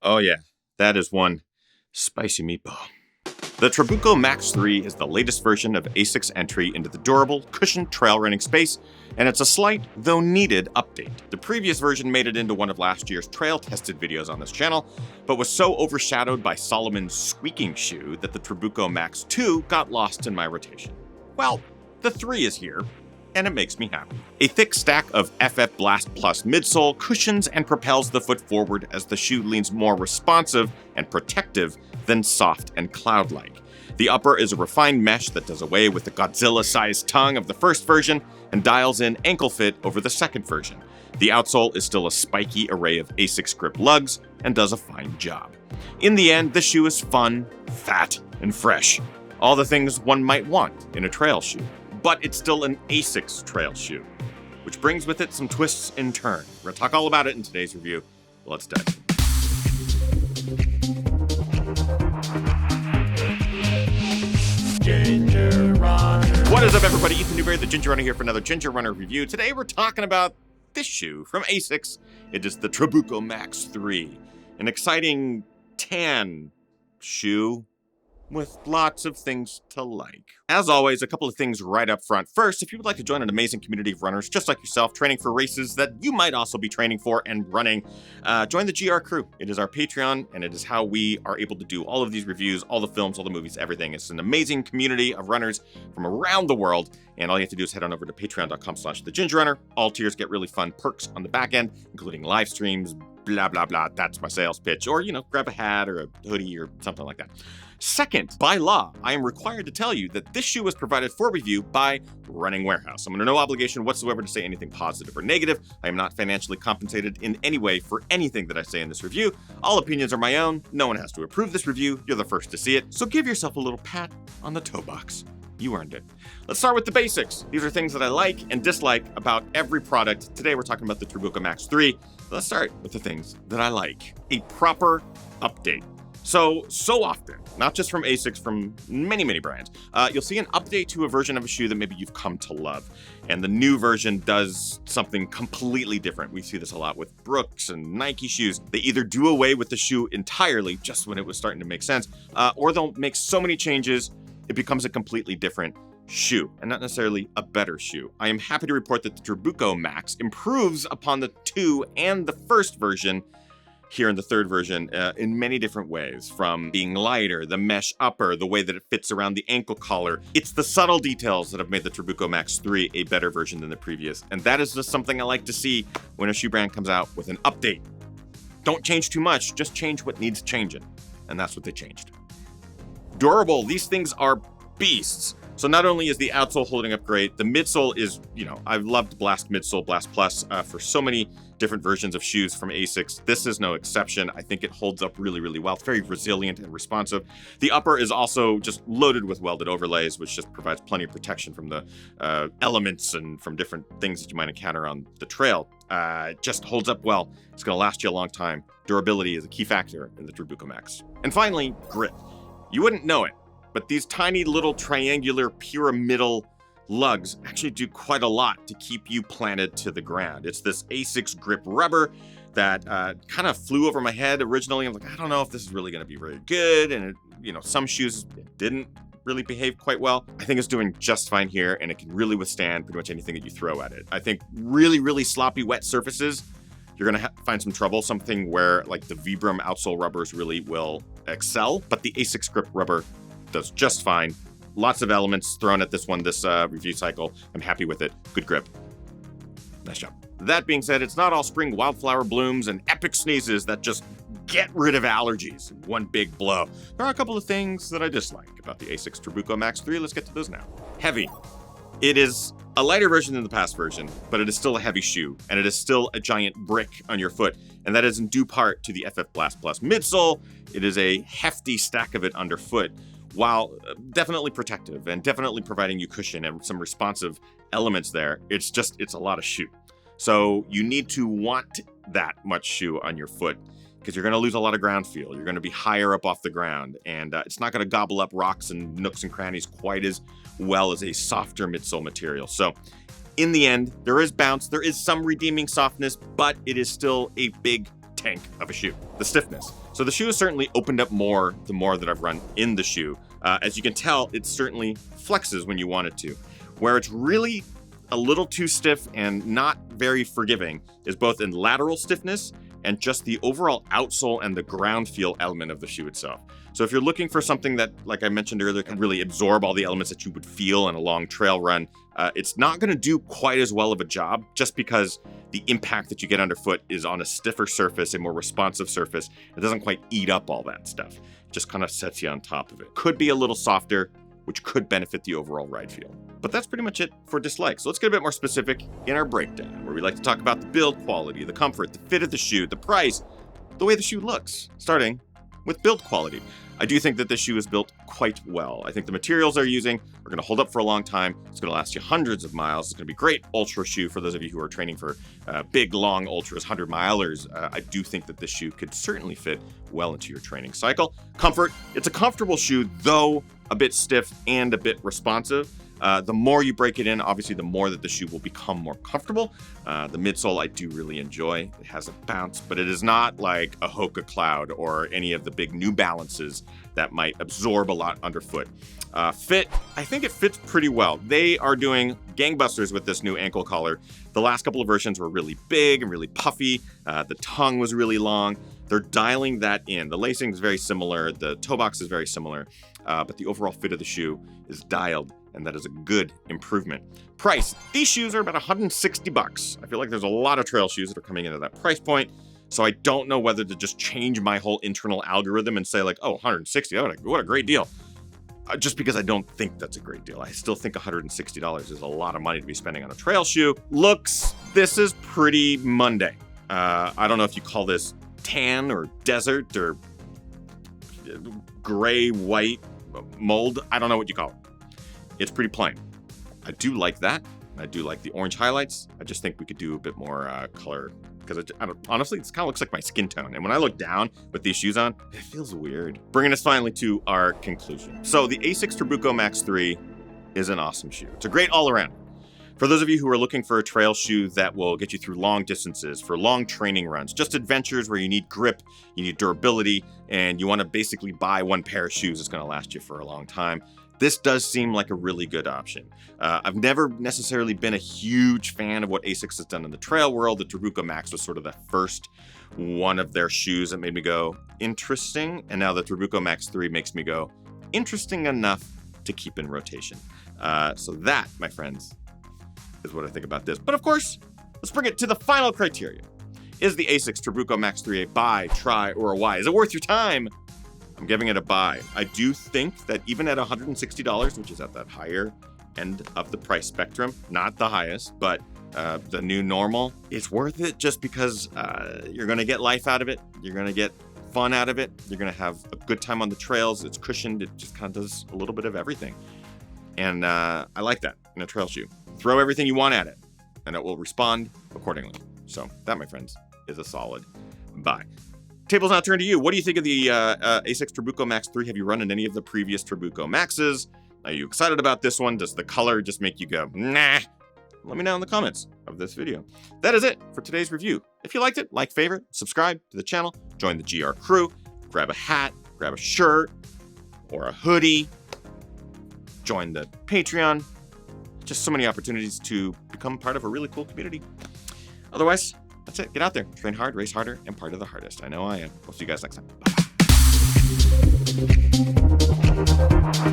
Oh yeah, that is one spicy meatball. The Trabuco Max 3 is the latest version of Asics' entry into the durable, cushioned trail running space, and it's a slight, though needed, update. The previous version made it into one of last year's trail-tested videos on this channel, but was so overshadowed by Solomon's squeaking shoe that the Trabuco Max 2 got lost in my rotation. Well, the 3 is here, and it makes me happy. A thick stack of FF Blast Plus midsole cushions and propels the foot forward as the shoe leans more responsive and protective than soft and cloud-like. The upper is a refined mesh that does away with the Godzilla-sized tongue of the first version and dials in ankle fit over the second version. The outsole is still a spiky array of Asics grip lugs and does a fine job. In the end, the shoe is fun, fat, and fresh. All the things one might want in a trail shoe. But it's still an Asics trail shoe, which brings with it some twists and turns. We're going to talk all about it in today's review. Let's dive in. Ginger Runner. What is up, everybody? Ethan Newberry, the Ginger Runner, here for another Ginger Runner review. Today we're talking about this shoe from Asics. It is the Trabuco Max 3, an exciting tan shoe with lots of things to like. As always, a couple of things right up front. First, if you would like to join an amazing community of runners just like yourself, training for races that you might also be training for and running, join the GR crew. It is our Patreon, and it is how we are able to do all of these reviews, all the films, all the movies, everything. It's an amazing community of runners from around the world, and all you have to do is head on over to patreon.com/thegingerrunner. All tiers get really fun perks on the back end, including live streams, blah, blah, blah. That's my sales pitch. Or, grab a hat or a hoodie or something like that. Second, by law, I am required to tell you that this shoe was provided for review by Running Warehouse. I'm under no obligation whatsoever to say anything positive or negative. I am not financially compensated in any way for anything that I say in this review. All opinions are my own. No one has to approve this review. You're the first to see it. So give yourself a little pat on the toe box. You earned it. Let's start with the basics. These are things that I like and dislike about every product. Today we're talking about the Trabuco Max 3. Let's start with the things that I like. A proper update. So often, not just from Asics, from many, many brands, you'll see an update to a version of a shoe that maybe you've come to love. And the new version does something completely different. We see this a lot with Brooks and Nike shoes. They either do away with the shoe entirely, just when it was starting to make sense, or they'll make so many changes, it becomes a completely different shoe, and not necessarily a better shoe. I am happy to report that the Trabuco Max improves upon the 2 and the first version here in the third version in many different ways, from being lighter, the mesh upper, the way that it fits around the ankle collar. It's the subtle details that have made the Trabuco Max 3 a better version than the previous, and that is just something I like to see when a shoe brand comes out with an update. Don't change too much, just change what needs changing, and that's what they changed. Durable, these things are beasts. So not only is the outsole holding up great, the midsole is, I've loved Blast Midsole, Blast Plus for so many different versions of shoes from Asics. This is no exception. I think it holds up really, really well. It's very resilient and responsive. The upper is also just loaded with welded overlays, which just provides plenty of protection from the elements and from different things that you might encounter on the trail. It just holds up well. It's going to last you a long time. Durability is a key factor in the Trabuco Max. And finally, grip. You wouldn't know it, but these tiny little triangular pyramidal lugs actually do quite a lot to keep you planted to the ground. It's this Asics grip rubber that kind of flew over my head originally. I'm like, I don't know if this is really going to be very good. And some shoes didn't really behave quite well. I think it's doing just fine here, and it can really withstand pretty much anything that you throw at it. I think really, really sloppy wet surfaces, you're going to find some trouble, something where like the Vibram outsole rubbers really will excel, but the Asics grip rubber does just fine. Lots of elements thrown at this review cycle. I'm happy with it. Good grip. Nice job. That being said, it's not all spring wildflower blooms and epic sneezes that just get rid of allergies in one big blow. There are a couple of things that I dislike about the Asics Trabuco Max 3. Let's get to those now. Heavy. It is a lighter version than the past version, but it is still a heavy shoe, and it is still a giant brick on your foot, and that is in due part to the FF Blast Plus midsole. It is a hefty stack of it underfoot, while definitely protective and definitely providing you cushion and some responsive elements there. It's a lot of shoe. So you need to want that much shoe on your foot, because you're going to lose a lot of ground feel. You're going to be higher up off the ground, and it's not going to gobble up rocks and nooks and crannies quite as well as a softer midsole material. So in the end, there is bounce, there is some redeeming softness, but it is still a big tank of a shoe. The stiffness. So the shoe has certainly opened up more the more that I've run in the shoe. As you can tell, it certainly flexes when you want it to. Where it's really a little too stiff and not very forgiving is both in lateral stiffness and just the overall outsole and the ground feel element of the shoe itself. So if you're looking for something that, like I mentioned earlier, can really absorb all the elements that you would feel in a long trail run, it's not going to do quite as well of a job just because the impact that you get underfoot is on a stiffer surface, a more responsive surface. It doesn't quite eat up all that stuff. It just kind of sets you on top of it. Could be a little softer, which could benefit the overall ride feel. But that's pretty much it for dislikes. So let's get a bit more specific in our breakdown, where we like to talk about the build quality, the comfort, the fit of the shoe, the price, the way the shoe looks, starting with build quality. I do think that this shoe is built quite well. I think the materials they're using are going to hold up for a long time. It's going to last you hundreds of miles. It's going to be a great ultra shoe for those of you who are training for big, long ultras, 100-milers. I do think that this shoe could certainly fit well into your training cycle. Comfort, it's a comfortable shoe, though a bit stiff and a bit responsive. The more you break it in, obviously, the more that the shoe will become more comfortable. The midsole I do really enjoy. It has a bounce, but it is not like a Hoka Cloud or any of the big New Balances that might absorb a lot underfoot. Fit, I think it fits pretty well. They are doing gangbusters with this new ankle collar. The last couple of versions were really big and really puffy. The tongue was really long. They're dialing that in. The lacing is very similar. The toe box is very similar. But the overall fit of the shoe is dialed, and that is a good improvement. Price, these shoes are about $160. I feel like there's a lot of trail shoes that are coming into that price point, so I don't know whether to just change my whole internal algorithm and say like, oh, 160, what a great deal. Just because I don't think that's a great deal. I still think $160 is a lot of money to be spending on a trail shoe. Looks, this is pretty Monday. I don't know if you call this tan or desert or gray, white, mold. I don't know what you call it. It's pretty plain. I do like that. I do like the orange highlights. I just think we could do a bit more color because honestly, this kind of looks like my skin tone. And when I look down with these shoes on, it feels weird. Bringing us finally to our conclusion. So the Asics Trabuco Max 3 is an awesome shoe. It's a great all-around. For those of you who are looking for a trail shoe that will get you through long distances, for long training runs, just adventures where you need grip, you need durability, and you want to basically buy one pair of shoes that's going to last you for a long time, this does seem like a really good option. I've never necessarily been a huge fan of what Asics has done in the trail world. The Trabuco Max was sort of the first one of their shoes that made me go, interesting. And now the Trabuco Max 3 makes me go, interesting enough to keep in rotation. So that, my friends, is what I think about this. But of course, let's bring it to the final criteria. Is the Asics Trabuco Max 3 a buy, try, or a why? Is it worth your time? I'm giving it a buy. I do think that even at $160, which is at that higher end of the price spectrum, not the highest, but the new normal, it's worth it just because you're going to get life out of it. You're going to get fun out of it. You're going to have a good time on the trails. It's cushioned. It just kind of does a little bit of everything. And I like that in a trail shoe. Throw everything you want at it, and it will respond accordingly. So that, my friends, is a solid buy. Table's now turned to you. What do you think of the Asics Trabuco Max 3? Have you run in any of the previous Trabuco Maxes? Are you excited about this one? Does the color just make you go, nah? Let me know in the comments of this video. That is it for today's review. If you liked it, like, favorite, subscribe to the channel, join the GR crew, grab a hat, grab a shirt, or a hoodie, join the Patreon. Just so many opportunities to become part of a really cool community. Otherwise, that's it. Get out there, train hard, race harder, and part of the hardest. I know I am. We'll see you guys next time. Bye.